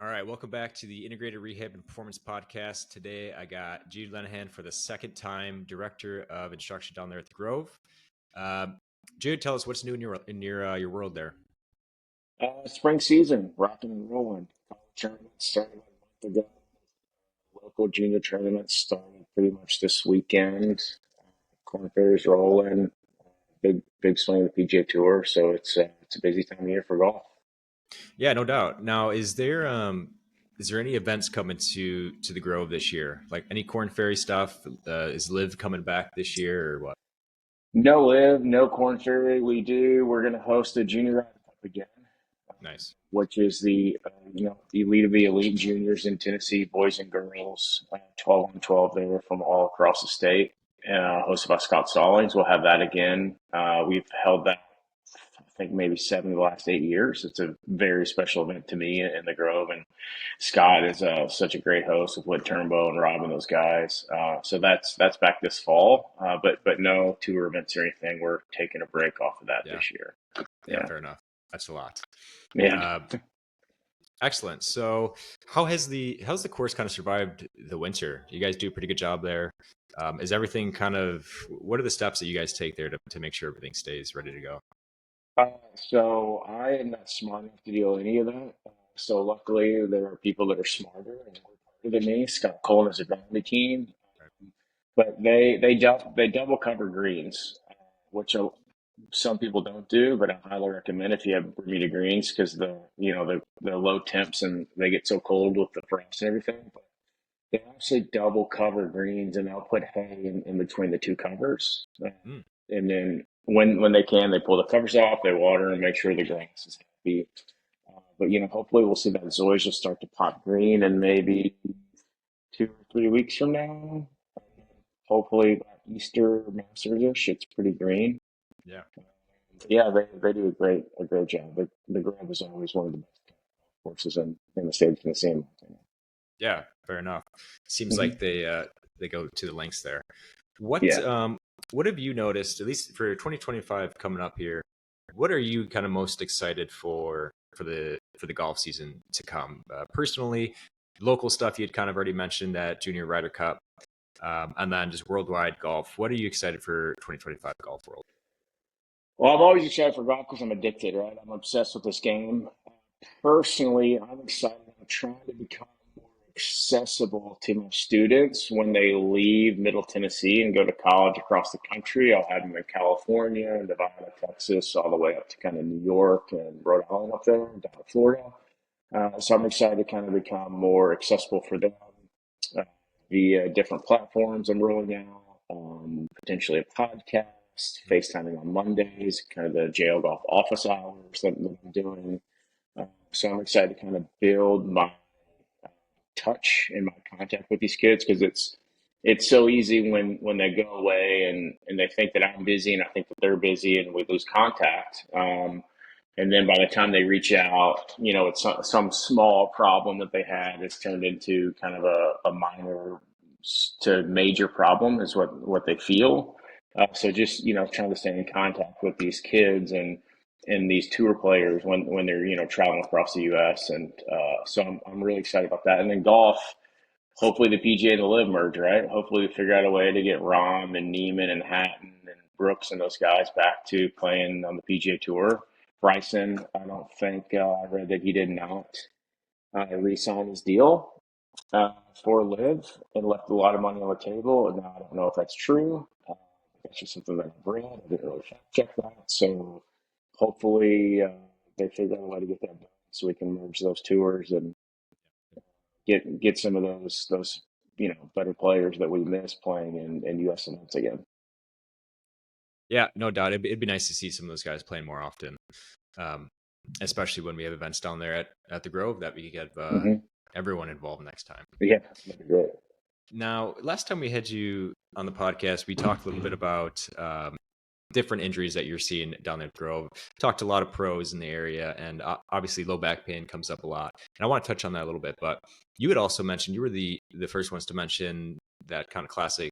All right, welcome back to the Integrated Rehab and Performance Podcast. Today, I got Jude Lenahan for the second time, Director of Instruction down there at the Grove. Jude, tell us what's new in your world there. Spring season, rocking and rolling. College tournaments started a month ago. Local junior tournaments started pretty much this weekend. Korn Ferry's rolling. Big swing of the PGA Tour, so it's a busy time of year for golf. Yeah, no doubt. Now, is there any events coming to the Grove this year? Like any Korn Ferry stuff? Is Live coming back this year or what? No live, no Korn Ferry. We're going to host the Junior Ryder Cup again, Nice. which is the elite of the elite juniors in Tennessee, boys and girls, 12 on 12 there from all across the state. Hosted by Scott Stallings. We'll have that again. We've held that, I think, maybe 7 of the last 8 years. It's a very special event to me in the Grove, and Scott is such a great host with Whit Turnbow and Rob and those guys. So that's back this fall, but no tour events or anything. We're taking a break off of that Yeah, this year. yeah, Yeah, fair enough. That's a lot. yeah. Uh, Excellent. So, how's the course kind of survived the winter? You guys do a pretty good job there. Is everything kind of what are the steps that you guys take there to make sure everything stays ready to go? So I am not smart enough to deal with any of that. So luckily, there are people that are smarter and work harder than me. Scott Cole is a the team, but they double cover greens, which some people don't do, but I highly recommend if you have Bermuda greens because the low temps and they get so cold with the frost and everything. But they actually double cover greens and they'll put hay in between the two covers. Mm, And then when they can, they pull the covers off, they water and make sure the grass is happy. But hopefully we'll see that zoysia start to pop green and maybe 2 or 3 weeks from now. Hopefully by Easter Masters-ish, it's pretty green. yeah. Yeah, they do a great job. The Grove is always one of the best courses in the state of Tennessee. In my opinion. Yeah, fair enough. Seems Mhm. like they go to the lengths there. What Yeah. um what have you noticed, at least for 2025 coming up here? What are you kind of most excited for the golf season to come? Personally, local stuff you'd kind of already mentioned that Junior Ryder Cup, and then just worldwide golf. What are you excited for 2025 golf world? Well, I'm always excited for golf because I'm addicted, right? I'm obsessed with this game. Personally, I'm excited. I'm trying to become more accessible to my students when they leave Middle Tennessee and go to college across the country. I'll have them in California, Nevada, Texas, all the way up to kind of New York and Rhode Island up there, down to Florida. So I'm excited to kind of become more accessible for them via different platforms I'm rolling out, potentially a podcast, FaceTiming on Mondays, kind of the jail golf office hours that I'm doing. So I'm excited to kind of build my touch and my contact with these kids because it's so easy when they go away and they think that I'm busy and I think that they're busy and we lose contact. And then by the time they reach out, it's some small problem that they had that's turned into kind of a minor to major problem is what they feel. So just trying to stay in contact with these kids and these tour players when they're traveling across the U.S. And so I'm really excited about that. And then golf, hopefully the PGA and the LIV merge, right? Hopefully we figure out a way to get Rahm and Neiman and Hatton and Brooks and those guys back to playing on the PGA Tour. Bryson, I don't think I read that he did not re-sign his deal uh, for LIV and left a lot of money on the table. And now I don't know if that's true. That's just something that I've read. I didn't really fact check that. So hopefully they figure out a way to get that done so we can merge those tours and get some of those better players that we miss playing in U.S. events again. Yeah, no doubt. It'd be nice to see some of those guys playing more often, um, especially when we have events down there at the Grove that we could get Hmm. everyone involved next time. Yeah, that'd be great. Now, last time we had you on the podcast, we talked a little bit about different injuries that you're seeing down there at Grove. Talked to a lot of pros in the area, and obviously low back pain comes up a lot. And I want to touch on that a little bit, but you had also mentioned you were the first ones to mention that kind of classic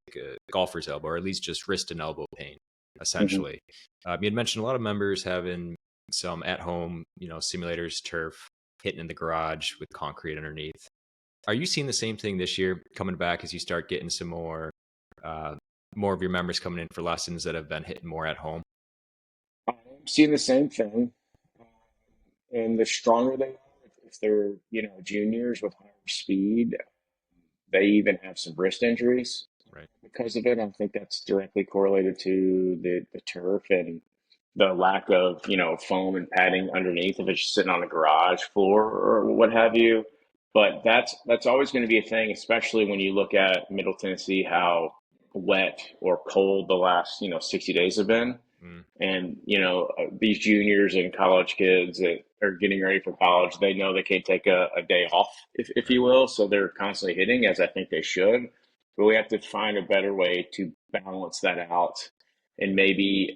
golfer's elbow, or at least just wrist and elbow pain, Hmm. essentially. You had mentioned a lot of members having some at home, simulators, turf. hitting in the garage with concrete underneath. Are you seeing the same thing this year coming back as you start getting some more of your members coming in for lessons that have been hitting more at home? I'm seeing the same thing. And the stronger they are, if they're, juniors with higher speed, they even have some wrist injuries Right. because of it. I think that's directly correlated to the turf and the lack of, foam and padding underneath if it's just sitting on a garage floor or what have you. But that's always going to be a thing, especially when you look at Middle Tennessee, how wet or cold the last, 60 days have been. Mm, And, these juniors and college kids that are getting ready for college, they know they can't take a day off, if right. you will. So they're constantly hitting, as I think they should. But we have to find a better way to balance that out and maybe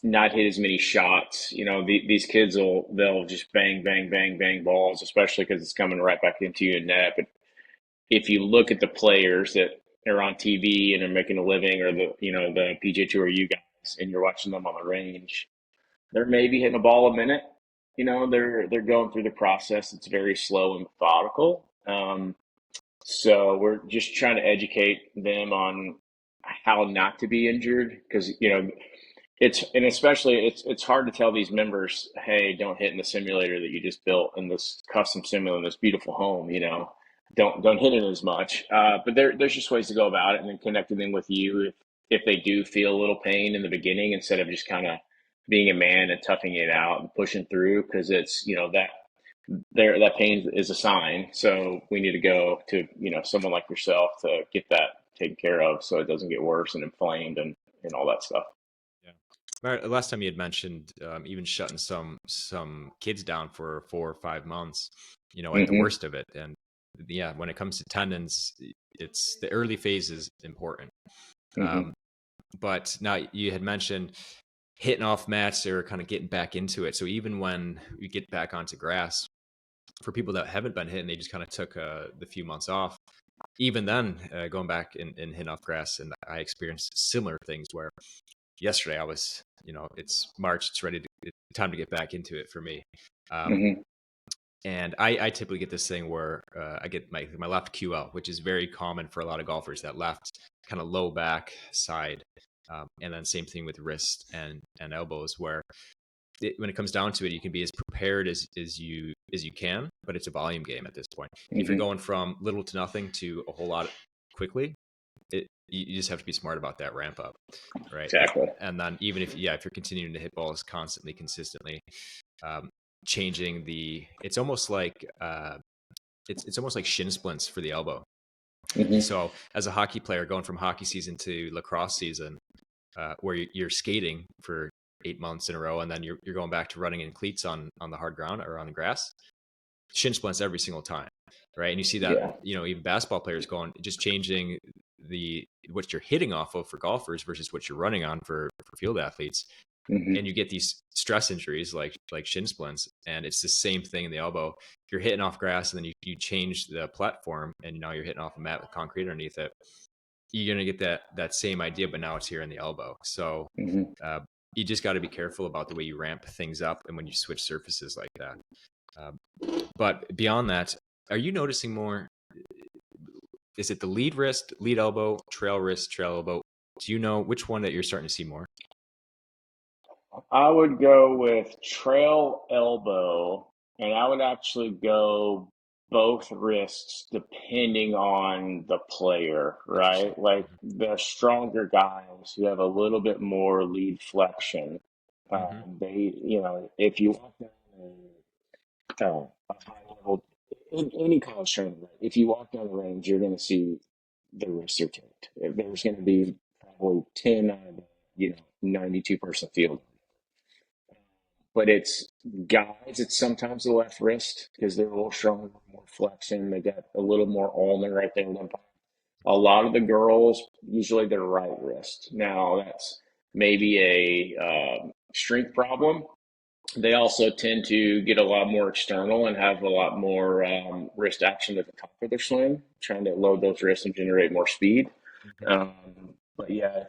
not hit as many shots. These kids they'll just bang, bang, bang, bang balls, especially because it's coming right back into your net. But if you look at the players that are on TV and are making a living, or the PGA Tour, you guys, and you're watching them on the range, they're maybe hitting a ball a minute. They're going through the process. It's very slow and methodical. So we're just trying to educate them on how not to be injured, because it's hard to tell these members, hey, don't hit in the simulator that you just built in this custom simulator in this beautiful home. Don't hit it as much. But there's just ways to go about it, and then connecting them with you if they do feel a little pain in the beginning, instead of just kind of being a man and toughing it out and pushing through, because it's that pain is a sign. So we need to go to someone like yourself to get that taken care of, so it doesn't get worse and inflamed and all that stuff. Yeah. Last time you had mentioned even shutting some kids down for 4 or 5 months, at the Hmm. worst of it. And yeah, when it comes to tendons, it's the early phase is important. Hmm. Um, but now you had mentioned hitting off mats or kind of getting back into it. So even when we get back onto grass, for people that haven't been hitting, they just kind of took the few months off. Even then, going back and hitting off grass, and I experienced similar things where yesterday I was, it's March, it's time to get back into it for me. Um, Hmm. and I typically get this thing where I get my left QL, which is very common for a lot of golfers, that left kind of low back side. And then same thing with wrist and elbows, where when it comes down to it, you can be as prepared as you can, but it's a volume game at this point. And if you're Hmm. going from little to nothing to a whole lot quickly, you just have to be smart about that ramp up, right? Exactly. And then even if you're continuing to hit balls constantly, consistently, um, changing it's almost like it's almost like shin splints for the elbow. Hmm. So as a hockey player, going from hockey season to lacrosse season, where you're skating for 8 months in a row, and then you're going back to running in cleats on the hard ground or on the grass, shin splints every single time, right? And you see that, Yeah. even basketball players going, just changing what you're hitting off of for golfers versus what you're running on for field athletes, Hmm. and you get these stress injuries like shin splints. And it's the same thing in the elbow. You're hitting off grass, and then you change the platform, and now you're hitting off a mat with concrete underneath it. You're going to get that same idea, but now it's here in the elbow. So Hmm. uh, you just got to be careful about the way you ramp things up and when you switch surfaces like that. Um, but beyond that, are you noticing more? Is it the lead wrist, lead elbow, trail wrist, trail elbow? Do you know which one that you're starting to see more? I would go with trail elbow, and I would actually go both wrists depending on the player, Interesting. right? Like the stronger guys who have a little bit more lead flexion, Mm-hmm. if you walk down a high level, in any college tournament, right? If you walk down the range, you're going to see the wrists are tipped. There's going to be probably 10 out of 92-person field, but it's guys, it's sometimes the left wrist because they're a little stronger, more flexion. They got a little more ulnar right there. A lot of the girls, usually their right wrist. Now, that's maybe a strength problem. They also tend to get a lot more external and have a lot more wrist action at the top of their swing, trying to load those wrists and generate more speed. Mm-hmm. Um, but yeah,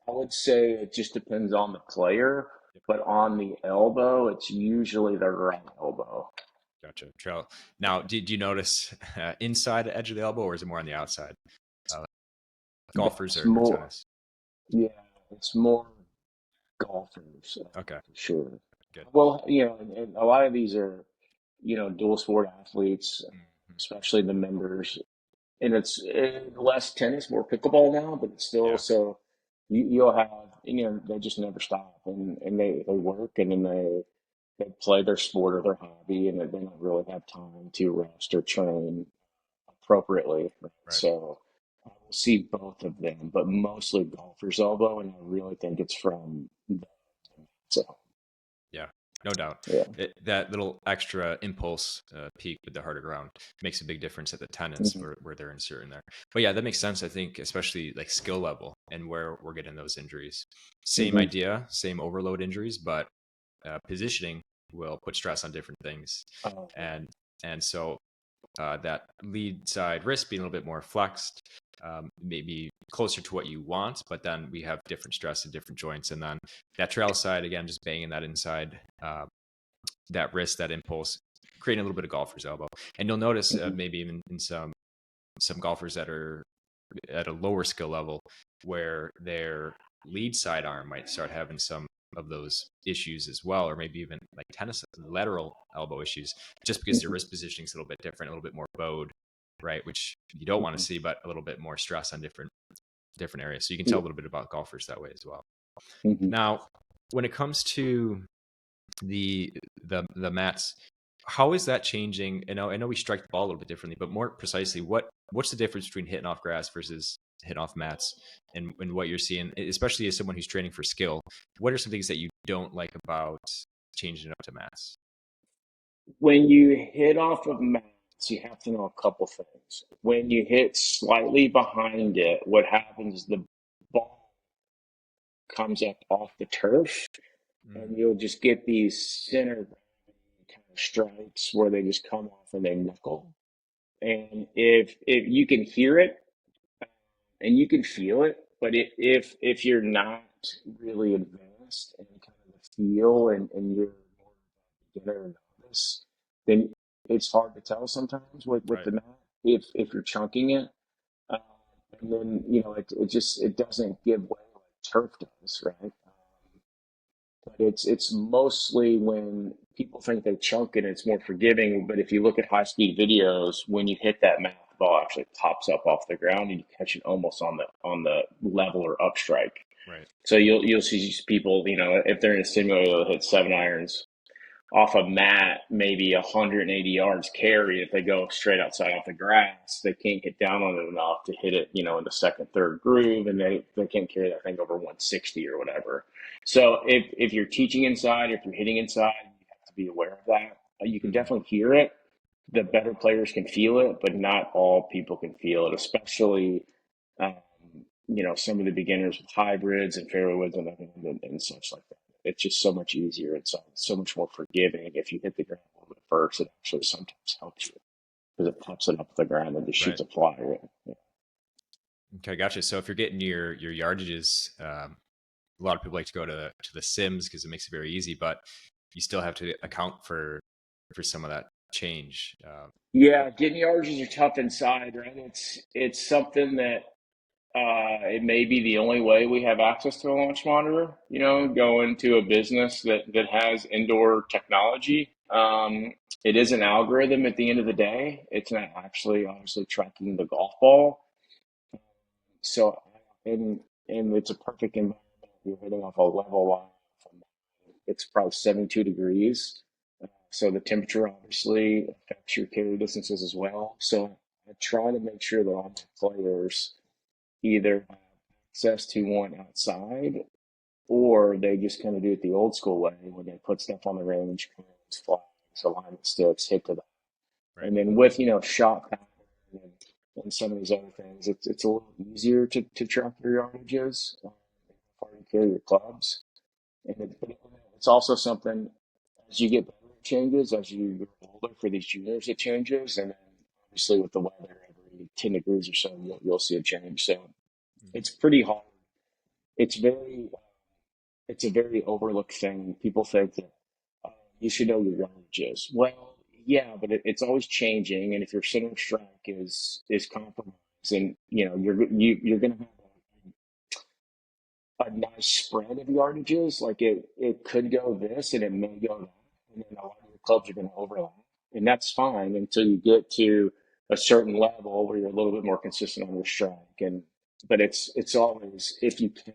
I would say it just depends on the player. But on the elbow, it's usually the right elbow. Gotcha. Trail. Now, did you notice inside the edge of the elbow, or is it more on the outside? Uh, Golfers It's or more, tennis? yeah, it's more golfers Okay, for sure. good. Well, and a lot of these are, dual sport athletes, Mhm. especially the members, and it's less tennis, more pickleball now, but it's still Yeah, so you'll have, they just never stop, and they work, and then they play their sport or their hobby, and they don't really have time to rest or train appropriately. Right? right. So I will see both of them, but mostly golfer's elbow, and I really think it's from the, so Yeah, no doubt. yeah. That little extra impulse peak with the harder ground makes a big difference at the tendons Hmm. where they're inserting there. But yeah, that makes sense. I think, especially like skill level and where we're getting those injuries. Same Hmm. idea, same overload injuries, but positioning will put stress on different things. Yeah. And so that lead side wrist being a little bit more flexed, maybe closer to what you want, but then we have different stress in different joints. And then that trail side, again, just banging that inside, that wrist, that impulse, creating a little bit of golfer's elbow. And you'll notice Hmm. maybe even in some golfers that are at a lower skill level where their lead side arm might start having some of those issues as well, or maybe even like tennis lateral elbow issues, just because their Hmm. wrist positioning is a little bit different, a little bit more bowed, right? Which you don't want to Hmm. see, but a little bit more stress on different areas. So you can tell Yeah. a little bit about golfers that way as well. Hmm. Now, when it comes to the the mats, how is that changing? I know we strike the ball a little bit differently, but more precisely, what's the difference between hitting off grass versus hitting off mats, and what you're seeing, especially as someone who's training for skill? What are some things that you don't like about changing it up to mats? When you hit off of mats, you have to know a couple things. When you hit slightly behind it, what happens is the ball comes up off the turf, and Mm, you'll just get these center kind of strikes where they just come off and they knuckle. And if you can hear it and you can feel it, but if you're not really advanced and kind of the feel, and you're more beginner or novice, then it's hard to tell sometimes with right, the mat if you're chunking it. Um, and then it doesn't give way like turf does, right? But it's mostly when people think they chunk it, it's more forgiving. But if you look at high speed videos, when you hit that mat, the ball actually pops up off the ground and you catch it almost on the level or up strike. right. So you'll see these people, if they're in a simulator, they'll hit 7 irons off a mat, maybe 180 yards carry. If they go straight outside off the grass, they can't get down on it enough to hit it, in the second, third groove, and they can't carry that thing over 160 or whatever. So if you're teaching inside, if you're hitting inside, you have to be aware of that. You can Hmm. definitely hear it. The better players can feel it, but not all people can feel it, especially um, some of the beginners with hybrids and fairways and such like that. It's just so much easier and so much more forgiving. If you hit the ground a little bit first, it actually sometimes helps you because it pops it up the ground and just Right. shoots a flyer. Yeah. Okay, gotcha. So if you're getting your yardages, a lot of people like to go to the sims because it makes it very easy, but you still have to account for some of that change. Yeah, getting yardages are tough inside, right? It's something that it may be the only way we have access to a launch monitor, Yeah. going to a business that has indoor technology. It is an algorithm at the end of the day. It's not actually obviously tracking the golf ball. So, and it's a perfect environment. You're hitting off a level line. It's probably 72 degrees. So the temperature obviously affects your carry distances as well. So I try to make sure that all my players either have access to one outside, or they just kind of do it the old school way when they put stuff on the range, cones, flags, alignment sticks, hit to that. Right. And then with, shot pattern and some of these other things, it's a little easier to track your yardages, how far you carry your clubs. And it's also something, as you get better, it changes. As you get older for these juniors, it changes. And then obviously with the weather, every 10 degrees or so, you'll see a change. So Mhm. it's pretty hard. It's very, it's a very overlooked thing. People think that you should know your yardages. Well, Yeah, but it's always changing, and if your center of strike is compromised, and you're going to have a nice spread of yardages. Like it could go this and it may go that, and then a lot of your clubs are going to overlap, and that's fine until you get to a certain level where you're a little bit more consistent on your strike. And but it's always, if you can,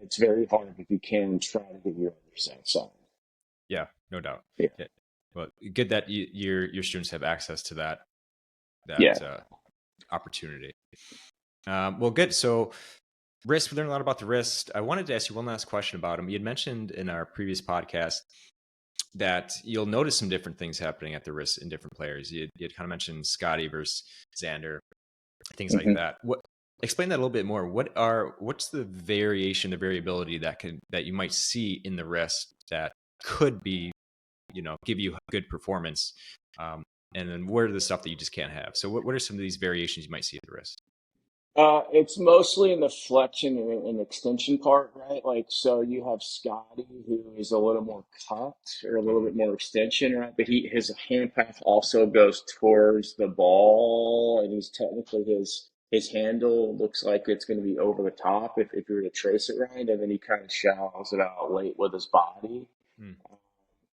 it's very hard if you can try to get your other side. Yeah, no doubt. Yeah, Yeah. Well, good that your students have access to that yeah. opportunity. Well, good. So wrist, we learned a lot about the wrist. I wanted to ask you one last question about them. You had mentioned in our previous podcast that you'll notice some different things happening at the wrist in different players. You had kind of mentioned Scotty versus Xander, things like Hmm. that. Explain that a little bit more. What's the variability that you might see in the wrist that could be, give you good performance? And then what are the stuff that you just can't have? So what are some of these variations you might see at the wrist? It's mostly in the flexion and extension part, right? Like, so you have Scotty, who is a little more cut or a little Mhm. bit more extension, right? But his hand path also goes towards the ball, and he's technically his handle looks like it's going to be over the top if you were to trace it right, and then he kind of shallows it out late with his body. Mm.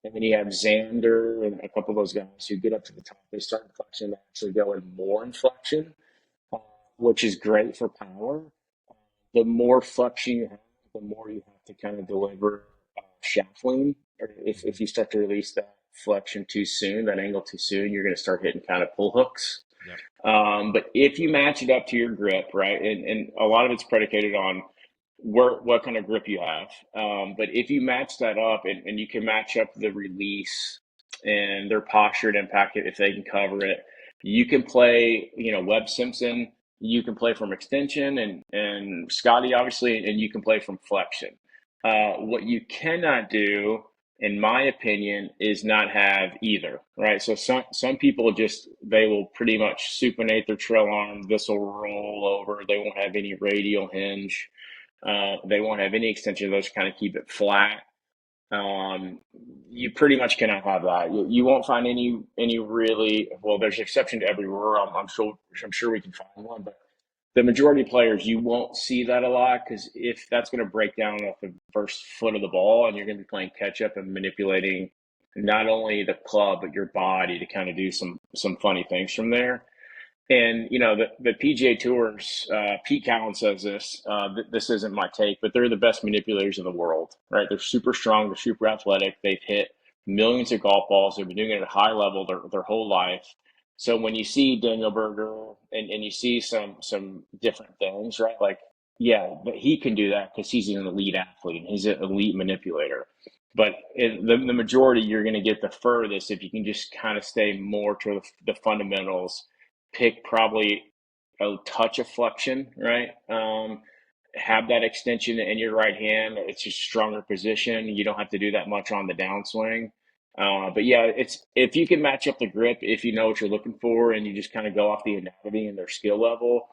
And then you have Xander and a couple of those guys who get up to the top. They start in flexion, they actually go in more inflection, uh, which is great for power. The more flexion you have, the more you have to kind of deliver shaft lean. Or if Mhm. you start to release that flexion too soon, that angle too soon, you're going to start hitting kind of pull hooks. Yep. But if you match it up to your grip, right, and a lot of it's predicated on what kind of grip you have. But if you match that up and you can match up the release and their posture and impact it, if they can cover it, you can play, Webb Simpson, you can play from extension and Scotty, obviously, and you can play from flexion. What you cannot do, in my opinion, is not have either, right? So some people just, they will pretty much supinate their trail arm. This will roll over. They won't have any radial hinge. They won't have any extension. Those kind of keep it flat. Um, you pretty much cannot have that. You won't find any really, well. There's an exception to every rule. I'm sure we can find one, but the majority of players, you won't see that a lot, because if that's going to break down off the first foot of the ball, and you're going to be playing catch up and manipulating not only the club but your body to kind of do some funny things from there. And the PGA Tours, Pete Cowan says this. This isn't my take, but they're the best manipulators in the world, right? They're super strong, they're super athletic. They've hit millions of golf balls. They've been doing it at a high level their whole life. So when you see Daniel Berger and you see some different things, right? Like, yeah, but he can do that because he's an elite athlete and he's an elite manipulator. But in the majority, you're going to get the furthest if you can just kind of stay more to the fundamentals, pick probably a touch of flexion, right? Have that extension in your right hand. It's a stronger position. You don't have to do that much on the downswing. But yeah, it's, if you can match up the grip, if you know what you're looking for, and you just kind of go off the anatomy and their skill level,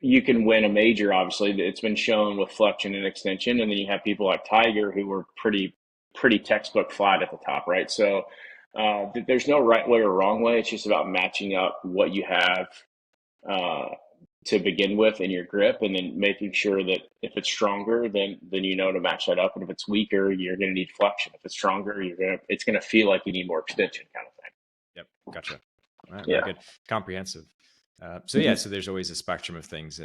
you can win a major. Obviously, it's been shown with flexion and extension, and then you have people like Tiger who were pretty textbook flat at the top, right? So there's no right way or wrong way. It's just about matching up what you have uh, to begin with in your grip, and then making sure that if it's stronger, then to match that up, and if it's weaker, you're going to need flexion. If it's stronger, it's going to feel like you need more extension, kind of thing. Yep. Gotcha. All right. Very Yeah. good. Comprehensive. So yeah, Hmm. so there's always a spectrum of things,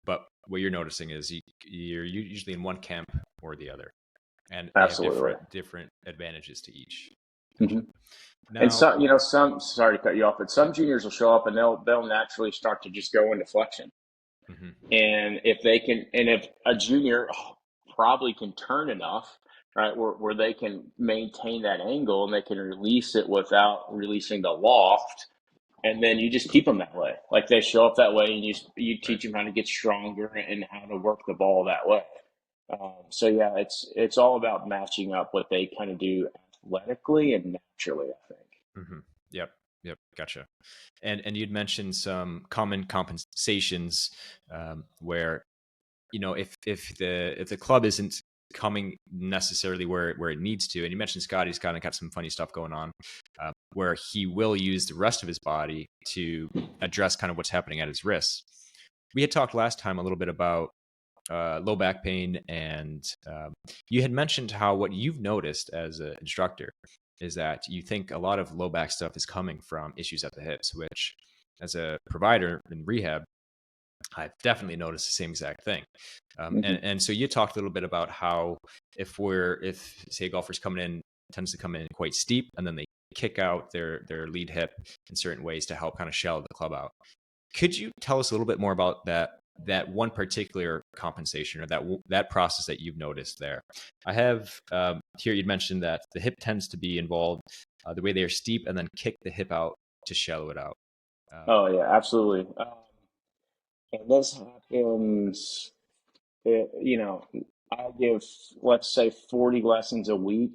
but what you're noticing is you're usually in one camp or the other, and they have Absolutely. different advantages to each. Gotcha. Hmm. And Now, some, sorry to cut you off, but some juniors will show up and they'll naturally start to just go into flexion. mhm, And if a junior probably can turn enough, right, where they can maintain that angle and they can release it without releasing the loft, and then you just keep them that way. Like, they show up that way, and you right. teach them how to get stronger and how to work the ball that way. So yeah, it's all about matching up what they kind of do athletically and naturally, I think. Hmm. Yep. Yep. Gotcha. And you'd mentioned some common compensations where if the club isn't coming necessarily where it needs to. And you mentioned Scotty's kind of got some funny stuff going on, where he will use the rest of his body to address kind of what's happening at his wrists. We had talked last time a little bit about low back pain, and you had mentioned how what you've noticed as an instructor is that you think a lot of low back stuff is coming from issues at the hips, which as a provider in rehab, I've definitely noticed the same exact thing. And so you talked a little bit about how if say a golfer's coming in, tends to come in quite steep, and then they kick out their lead hip in certain ways to help kind of shallow the club out. Could you tell us a little bit more about that one particular compensation, or that process that you've noticed there? I have here, you'd mentioned that the hip tends to be involved, the way they are steep, and then kick the hip out to shallow it out. Oh yeah, absolutely. And this happens, I give, let's say, 40 lessons a week.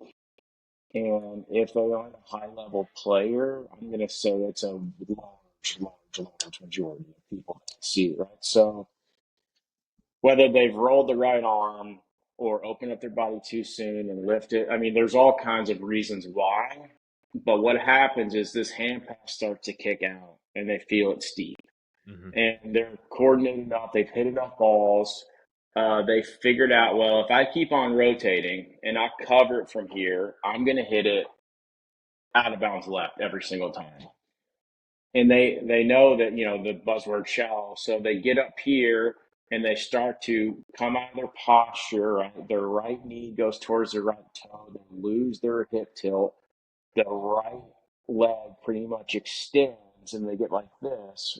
And if they aren't a high level player, I'm going to say it's a large majority of people that I see, right? So whether they've rolled the right arm or opened up their body too soon and lift it, I mean, there's all kinds of reasons why. But what happens is this hand pass starts to kick out and they feel it steep. And they're coordinated up, they've hit enough balls. They figured out, well, if I keep on rotating and I cover it from here, I'm going to hit it out of bounds left every single time. And they know that, the buzzword shallow. So they get up here and they start to come out of their posture, right? Their right knee goes towards their right toe. They lose their hip tilt. The right leg pretty much extends and they get like this.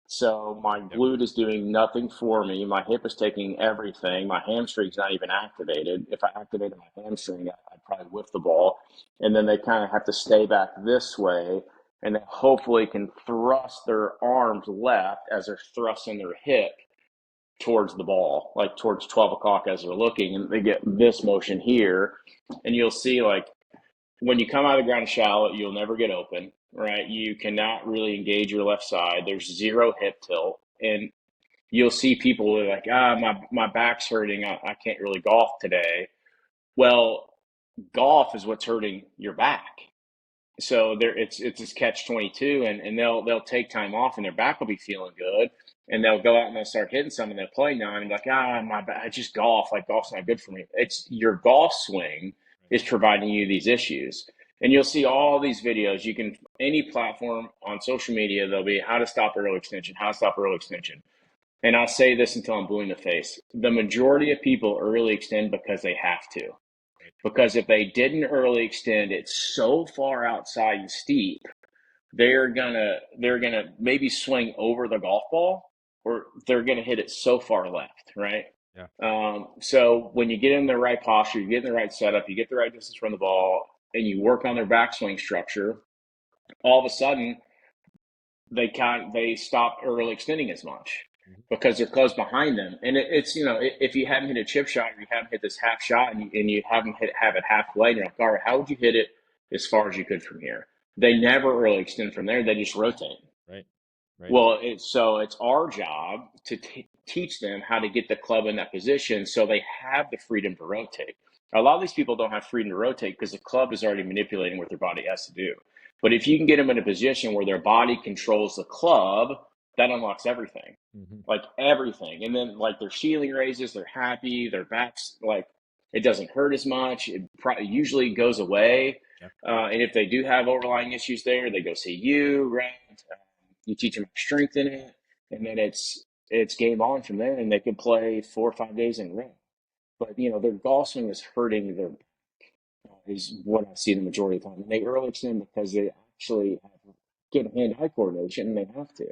So my glute is doing nothing for me. My hip is taking everything. My hamstring's not even activated. If I activated my hamstring, I'd probably whiff the ball. And then they kind of have to stay back this way, and they hopefully can thrust their arms left as they're thrusting their hip towards the ball, like towards 12 o'clock as they're looking. And they get this motion here. And you'll see, like, when you come out of the ground shallow, you'll never get open, right? You cannot really engage your left side. There's zero hip tilt. And you'll see people who are like, my back's hurting. I can't really golf today. Well, golf is what's hurting your back. So it's this catch-22, and they'll take time off and their back will be feeling good. And they'll go out and they'll start hitting some and they'll play 9 and be like, my back, I just golf. Like, golf's not good for me. It's your golf swing is providing you these issues. And you'll see all these videos. You can, any platform on social media, there'll be how to stop early extension, how to stop early extension. And I say this until I'm blue in the face. The majority of people early extend because they have to. Because if they didn't early extend it so far outside and steep, they're gonna maybe swing over the golf ball, or they're gonna hit it so far left, right? Yeah. So when you get in the right posture, you get in the right setup, you get the right distance from the ball, and you work on their backswing structure, all of a sudden they stop early extending as much because they're close behind them. And it's if you haven't hit a chip shot, or you haven't hit this half shot, and you haven't have it halfway, and you're like, all right, how would you hit it as far as you could from here? They never early extend from there. They just rotate. Right. Well, it's our job to teach them how to get the club in that position so they have the freedom to rotate. A lot of these people don't have freedom to rotate because the club is already manipulating what their body has to do. But if you can get them in a position where their body controls the club, that unlocks everything, like everything. And then, like, their ceiling raises, they're happy, their back's like, it doesn't hurt as much. It usually goes away. And if they do have overlying issues there, they go see you, right? You teach them how to strengthen it, and then it's game on from there, and they can play 4 or 5 days in a row. But their golf swing is hurting their back, is what I see the majority of the time. And they early extend because they actually have good hand-eye coordination, and they have to.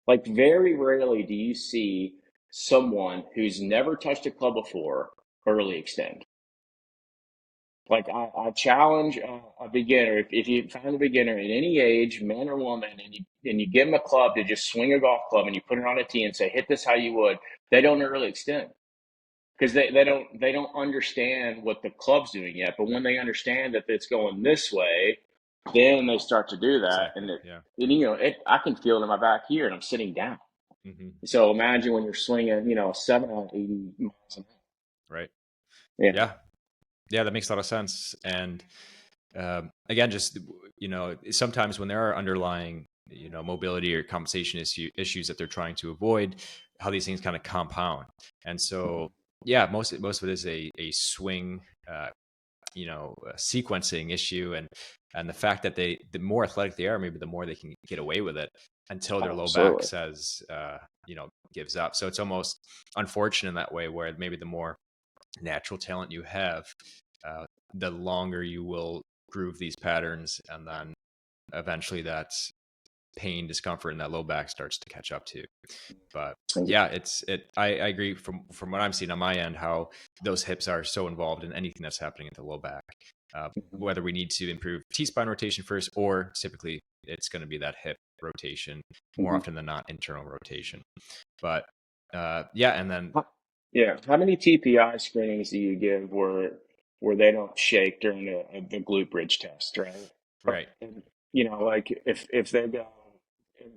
Like, very rarely do you see someone who's never touched a club before early extend. Like, I challenge a beginner, if you find a beginner at any age, man or woman, and you give them a club to just swing a golf club and you put it on a tee and say, hit this how you would, they don't early extend because they don't understand what the club's doing yet. But when they understand that it's going this way, then they start to do that. Exactly. And I can feel it in my back here, and I'm sitting down. So imagine when you're swinging, 7 out of 80 miles an hour. Right. Yeah. Yeah. Yeah, that makes a lot of sense. And again, just, sometimes when there are underlying, mobility or compensation issues that they're trying to avoid, how these things kind of compound. And so, yeah, most of it is a swing, a sequencing issue, and the fact that the more athletic they are, maybe the more they can get away with it until their Oh, low back absolutely. says, gives up. So it's almost unfortunate in that way, where maybe the more natural talent you have, uh, the longer you will groove these patterns, and then eventually that pain, discomfort, and that low back starts to catch up to. But yeah, I agree from what I'm seeing on my end, how those hips are so involved in anything that's happening at the low back. Mhm. Whether we need to improve T-spine rotation first, or typically it's going to be that hip rotation more Mhm. often than not, internal rotation. But yeah, and then Yeah. How many TPI screenings do you give where they don't shake during the glute bridge test, right? right. And, like if they go in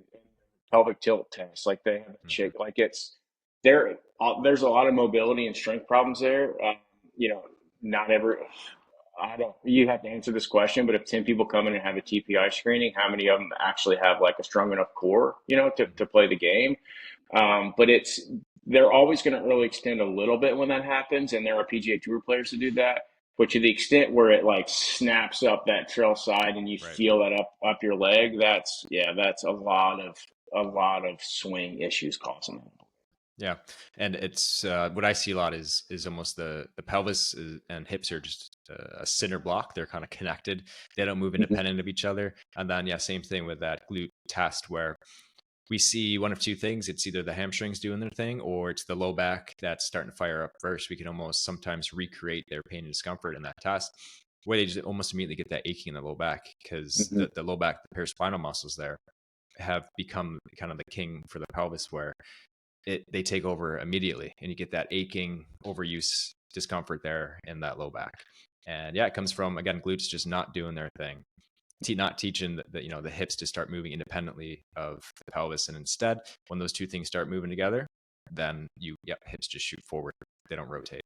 pelvic tilt test, like they haven't Mhm. shake, like it's there. There's a lot of mobility and strength problems there. You know, not every. I don't. You have to answer this question, but if 10 people come in and have a TPI screening, how many of them actually have like a strong enough core, to play the game? But they're always going to early extend a little bit when that happens, and there are PGA Tour players to do that. But to the extent where it like snaps up that trail side and you Right. feel that up your leg, that's a lot of swing issues causing that. Yeah, and it's what I see a lot is almost the pelvis and hips are just a cinder block. They're kind of connected. They don't move Mhm. independent of each other. And then yeah, same thing with that glute test, where we see one of two things. It's either the hamstrings doing their thing, or it's the low back that's starting to fire up first. We can almost sometimes recreate their pain and discomfort in that test, where they just almost immediately get that aching in the low back, because Mhm. the low back, the paraspinal muscles there have become kind of the king for the pelvis, where they take over immediately, and you get that aching, overuse, discomfort there in that low back. And yeah, it comes from, again, glutes just not doing their thing, not teaching the hips to start moving independently of the pelvis, and instead, when those two things start moving together, then hips just shoot forward. They don't rotate.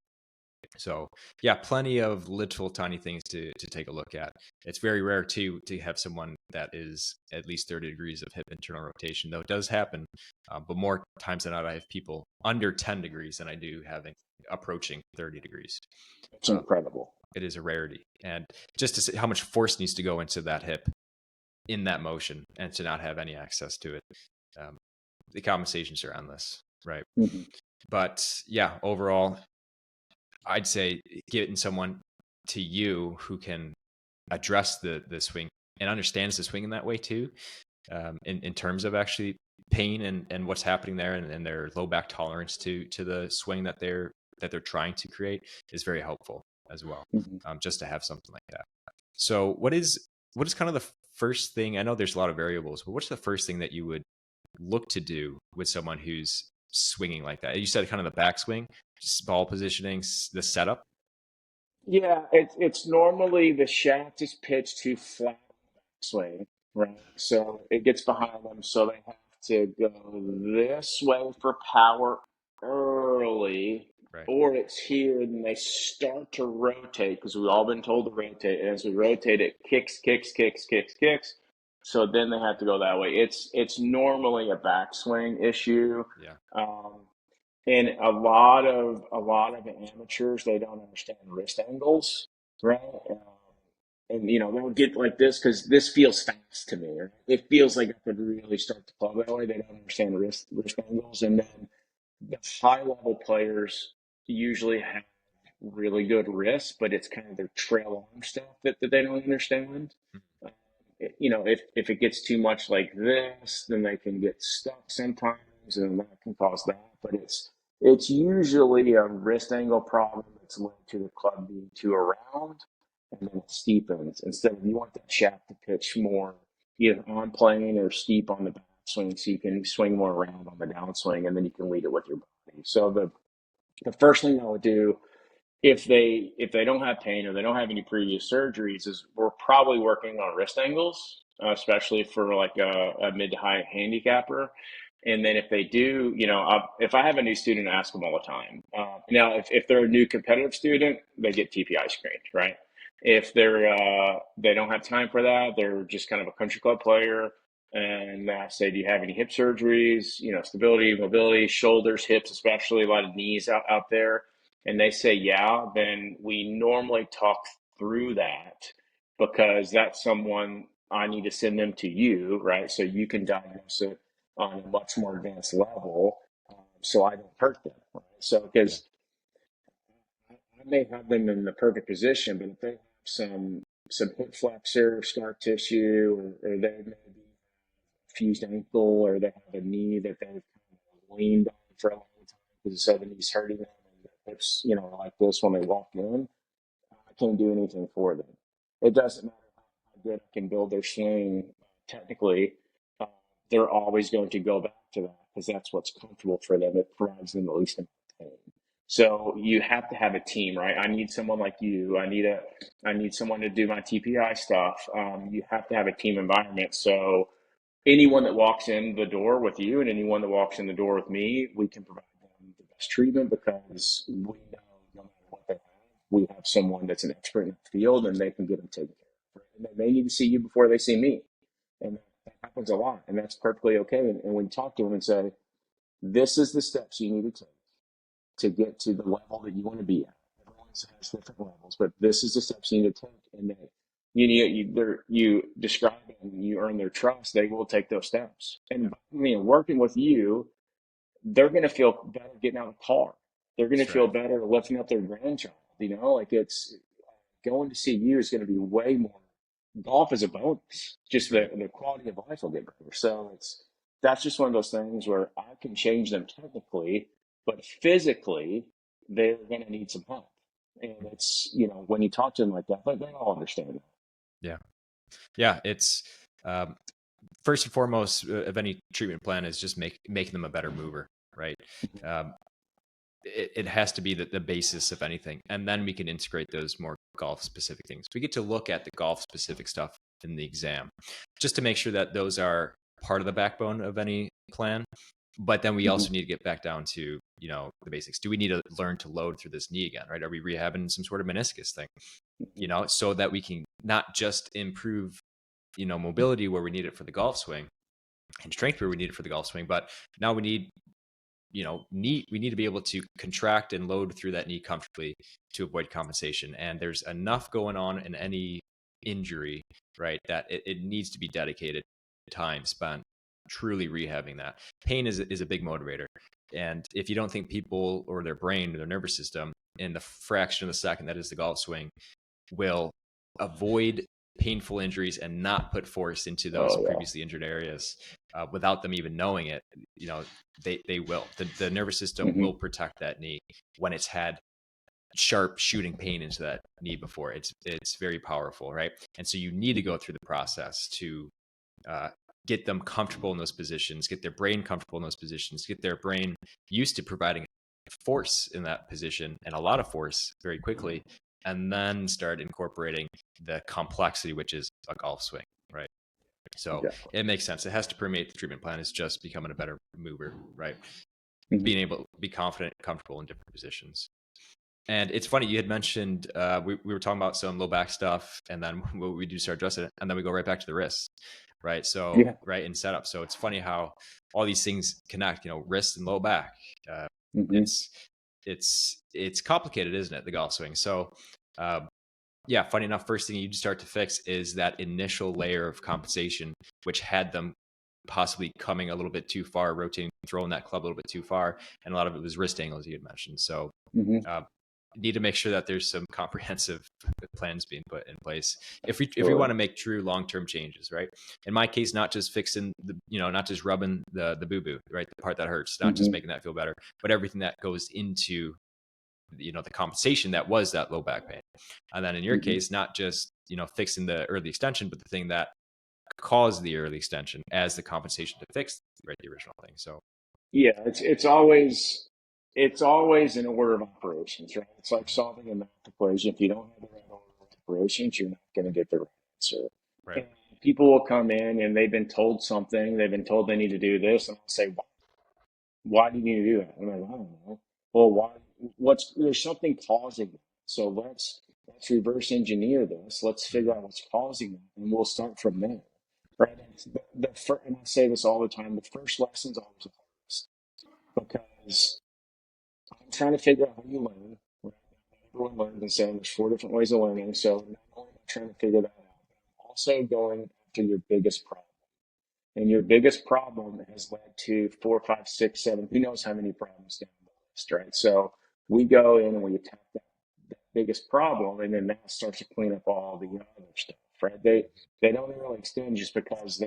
So yeah, plenty of little tiny things to take a look at. It's very rare to have someone that is at least 30 degrees of hip internal rotation, though it does happen. But more times than not, I have people under 10 degrees than I do having approaching 30 degrees. It's Uh, incredible. it is a rarity, and just to see how much force needs to go into that hip in that motion, and to not have any access to it. Um, the compensations are endless, right? Mhm. But yeah, overall, I'd say getting someone to you who can address the swing and understands the swing in that way too, in terms of actually pain and what's happening there, and their low back tolerance to the swing that they're trying to create, is very helpful as well. Mhm. Just to have something like that. So what is kind of the first thing? I know there's a lot of variables, but what's the first thing that you would look to do with someone who's swinging like that? You said kind of the backswing, ball positioning, the setup. Yeah, it's normally the shaft is pitched too flat swing, right? So it gets behind them, so they have to go this way for power early, Right. or it's here and they start to rotate because we've all been told to rotate. And as we rotate, it kicks, kicks, kicks, kicks, kicks. So then they have to go that way. It's normally a backswing issue. Yeah. Um, and a lot of amateurs, they don't understand wrist angles, right? And they'll get like this because this feels fast to me. Right? It feels like I could really start the club that way. They don't understand wrist angles, and then the high level players usually have really good wrists, but it's kind of their trail arm stuff that they don't understand. Um, if it gets too much like this, then they can get stuck sometimes, and that can cause that. But it's usually a wrist angle problem that's linked to the club being too around, and then it steepens. Instead of, you want that shaft to pitch more either on plane or steep on the backswing, so you can swing more around on the downswing, and then you can lead it with your body. So the first thing I would do, if they don't have pain or they don't have any previous surgeries, is we're probably working on wrist angles, especially for like a mid to high handicapper. And then if they do, if I have a new student, I ask them all the time, Now, if they're a new competitive student, they get TPI screened, right? If they don't have time for that, they're just kind of a country club player, and say, do you have any hip surgeries? Stability, mobility, shoulders, hips, especially a lot of knees out there. And they say, yeah, then we normally talk through that because that's someone I need to send them to you, right? So you can diagnose it on a much more advanced level, so I don't hurt them, right? So Yeah. because I may have them in the perfect position, but if they have some hip flexor, scar tissue, or they may be fused ankle, or they have a knee that they've kind of leaned on for a long time because so the knee's hurting them, and the hips, like this when they walk in, I can't do anything for them. It doesn't matter how good I can build their swing technically. Uh, they're always going to go back to that because that's what's comfortable for them. It provides them the least amount of pain. So you have to have a team, right? I need someone like you. I need someone to do my TPI stuff. You have to have a team environment. So anyone that walks in the door with you and anyone that walks in the door with me, we can provide them the best treatment because we know no matter what they have, we have someone that's an expert in the field and they can get them taken care of. And they may need to see you before they see me. And that happens a lot. And that's perfectly okay. And when you talk to them and say, this is the steps you need to take to get to the level that you want to be at. Everyone has different levels, but this is the steps you need to take. And then you describe it and you earn their trust, they will take those steps. And working with you, they're going to feel better getting out of the car. They're going to That's feel right. better lifting up their grandchild. Like it's going to see you is going to be way more. Golf is a bonus. Just That's right. the quality of life will get better. So that's just one of those things where I can change them technically, but physically they're going to need some help. And it's when you talk to them like that, they all understand that. Yeah. Yeah. It's um, first and foremost of any treatment plan is just making them a better mover, right? Um, it has to be the basis of anything, and then we can integrate those more golf specific things. We get to look at the golf specific stuff in the exam just to make sure that those are part of the backbone of any plan. But then we Mm-hmm. also need to get back down to the basics. Do we need to learn to load through this knee again, right? Are we rehabbing some sort of meniscus thing, so that we can not just improve mobility where we need it for the golf swing and strength where we need it for the golf swing, but now we need we need to be able to contract and load through that knee comfortably to avoid compensation. And there's enough going on in any injury, right, that it needs to be dedicated time spent truly rehabbing that. Pain is a big motivator. And if you don't think people or their brain or their nervous system in the fraction of a second that is the golf swing will avoid painful injuries and not put force into those Oh previously injured areas without them even knowing it, they will. The nervous yeah. system will protect that knee when it's had sharp shooting pain into that knee before. It's very powerful, right? And so you need to go through the process to uh, get them comfortable in those positions, get their brain comfortable in those positions, get their brain used to providing force in that position and a lot of force very quickly, and then start incorporating the complexity, which is a golf swing, right? So Exactly. it makes sense. It has to permeate the treatment plan. Is just becoming a better mover, right? Mm-hmm. Being able to be confident, comfortable in different positions. And it's funny, you had mentioned we were talking about some low back stuff, and then we do start addressing it, and then we go right back to the wrists, right? So Yeah. right in setup. So it's funny how all these things connect. Wrist and low back. Uh, Mm-hmm. it's it's complicated, isn't it? The golf swing. So uh, yeah, funny enough, first thing you start to fix is that initial layer of compensation, which had them possibly coming a little bit too far, rotating, throwing that club a little bit too far, and a lot of it was wrist angles you had mentioned. So Mm-hmm. uh, need to make sure that there's some comprehensive plans being put in place if we want Sure. to make true long-term changes, right? In my case, not just fixing not just rubbing the boo-boo, right, the part that hurts, not just Mm-hmm. making that feel better, but everything that goes into the compensation that was that low back pain. And then in your Mm-hmm. case, not just fixing the early extension, but the thing that caused the early extension as the compensation to fix, right, the original thing. So Yeah, it's always an order of operations, right? It's like solving a math equation. If you don't have the right order of operations, you're not going to get the right answer. right. And people will come in and they've been told something, they've been told they need to do this, and I'll say, why do you need to do that? I'm like, I don't know. Well, why? there's something causing it. So let's reverse engineer this. Let's figure out what's causing it, and we'll start from there. Right? And I say this all the time. The first lesson's always the hardest because I'm trying to figure out how you learn. Right? Everyone learns and saying there's 4 different ways of learning. So not only am I trying to figure that out, but I'm also going after your biggest problem. And your biggest problem has led to 4, 5, 6, 7, who knows how many problems down the list, right? So we go in and we attack that biggest problem, and then that starts to clean up all the other stuff, right? They don't really extend just because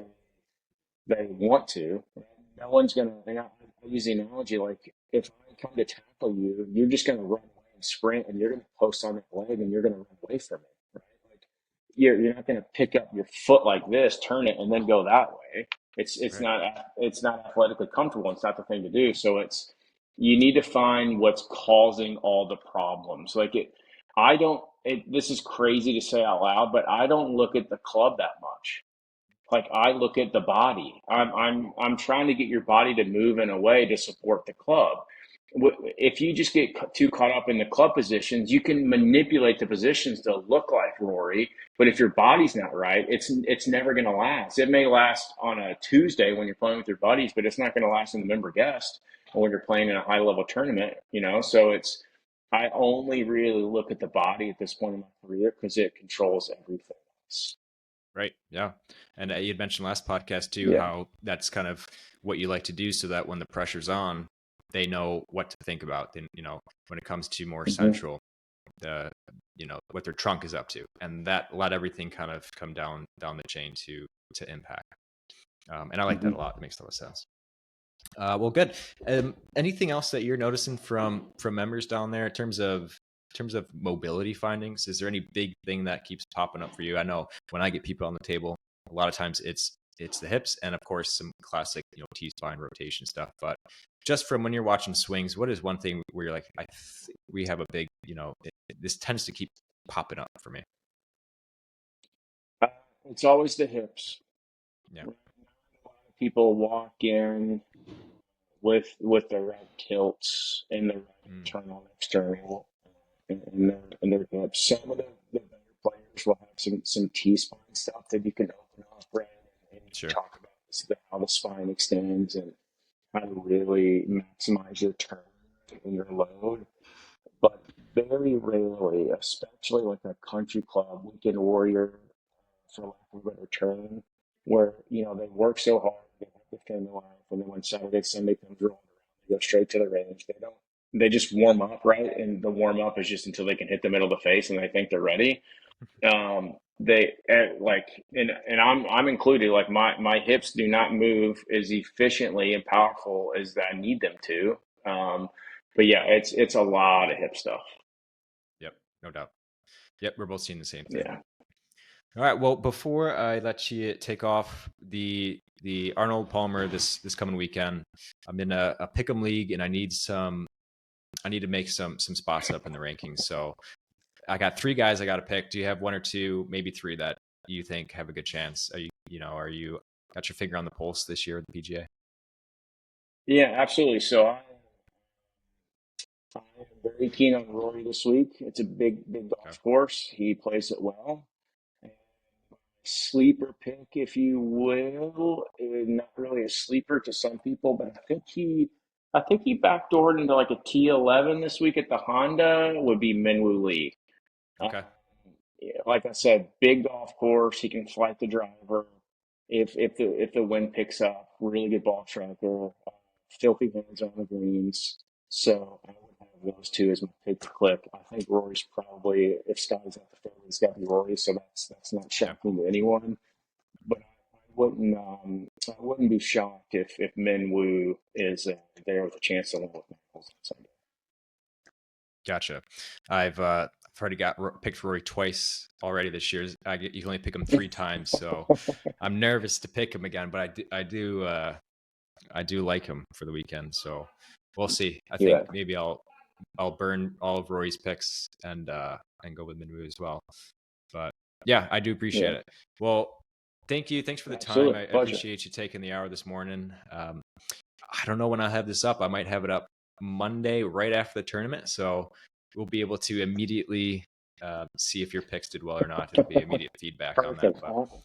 they want to. Right? No one's gonna. And I use the analogy like if I come to tackle you, you're just gonna run away and sprint, and you're gonna post on that leg, and you're gonna run away from it, right? Like you're not gonna pick up your foot like this, turn it, and then go that way. Right. It's not athletically comfortable. It's not the thing to do. So you need to find what's causing all the problems. Like I don't. This is crazy to say out loud, but I don't look at the club that much. Like I look at the body. I'm trying to get your body to move in a way to support the club. If you just get too caught up in the club positions, you can manipulate the positions to look like Rory. But if your body's not right, it's never going to last. It may last on a Tuesday when you're playing with your buddies, but it's not going to last in the member guest or when you're playing in a high level tournament. So I only really look at the body at this point in my career because it controls everything else. Right. Yeah. And you'd mentioned last podcast too, Yeah. how that's kind of what you like to do so that when the pressure's on, they know what to think about. Then, when it comes to more Mm-hmm. central, what their trunk is up to, and that let everything kind of come down the chain to impact. And I like that a Mm-hmm. lot. It makes a lot of sense. Well, good. Anything else that you're noticing from members down there in terms of mobility findings? Is there any big thing that keeps popping up for you? I know when I get people on the table, a lot of times it's the hips and of course some classic T-spine rotation stuff. But just from when you're watching swings, what is one thing where you're like, we have a big, this tends to keep popping up for me. Uh, it's always the hips. Yeah. A lot of people walk in with the right tilts and the right Mm, internal and external in their hips. Some of the better players will have some T spine stuff that you can open up, right? And you can sure. talk about how the spine extends and how to really maximize your turn and your load. But very rarely, especially like a country club, weekend warrior, for lack of a better term, where they work so hard, they have the family life, and then when Saturday, Sunday comes rolling around, they go straight to the range. They just warm up, right? And the warm up is just until they can hit the middle of the face and they think they're ready. They like, and I'm included. Like my hips do not move as efficiently and powerful as I need them to. But yeah, it's a lot of hip stuff. Yep. No doubt. Yep. We're both seeing the same thing. Yeah. All right. Well, before I let you take off the Arnold Palmer this coming weekend, I'm in a pick'em league, and I need to make some spots up in the rankings. So I got 3 guys I got to pick. Do you have 1 or 2, maybe 3 that you think have a good chance? Are you got your finger on the pulse this year at the PGA? Yeah, absolutely. So I am very keen on Rory this week. It's a big Okay. golf course. He plays it well. And sleeper pick, if you will, not really a sleeper to some people, but I think he backdoored into like a T11 this week at the Honda. Would be Minwoo Lee. Um, Okay. yeah, like I said, big golf course. He can flight the driver if the wind picks up. Really good ball striker. Filthy hands on the greens. So I would have those two as my pick to click. I think Rory's probably, if Sky's at the favorite, it's got to be Rory. So that's not Yeah. shocking to anyone. But I wouldn't be shocked if Minwoo is there with a chance to win with Michaels on Sunday. Gotcha. I've already picked Rory twice already this year. You can only pick him 3 times, so I'm nervous to pick him again. But I do like him for the weekend, so we'll see. I think Yeah, maybe I'll burn all of Rory's picks and go with Minwoo as well. But yeah, I do appreciate yeah, it. Well, thank you. Thanks for the time. absolutely, I pleasure. appreciate you taking the hour this morning. I don't know when I'll have this up. I might have it up Monday right after the tournament. So we'll be able to immediately see if your picks did well or not. It'll be immediate feedback on that. Perfect. But I'll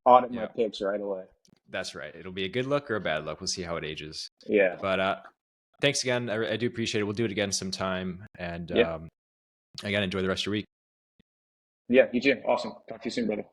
audit my yeah, picks right away. that's right. It'll be a good look or a bad look. We'll see how it ages. Yeah. But thanks again. I do appreciate it. We'll do it again sometime. And Yeah. again, enjoy the rest of your week. Yeah, you too. Awesome. Talk to you soon, brother.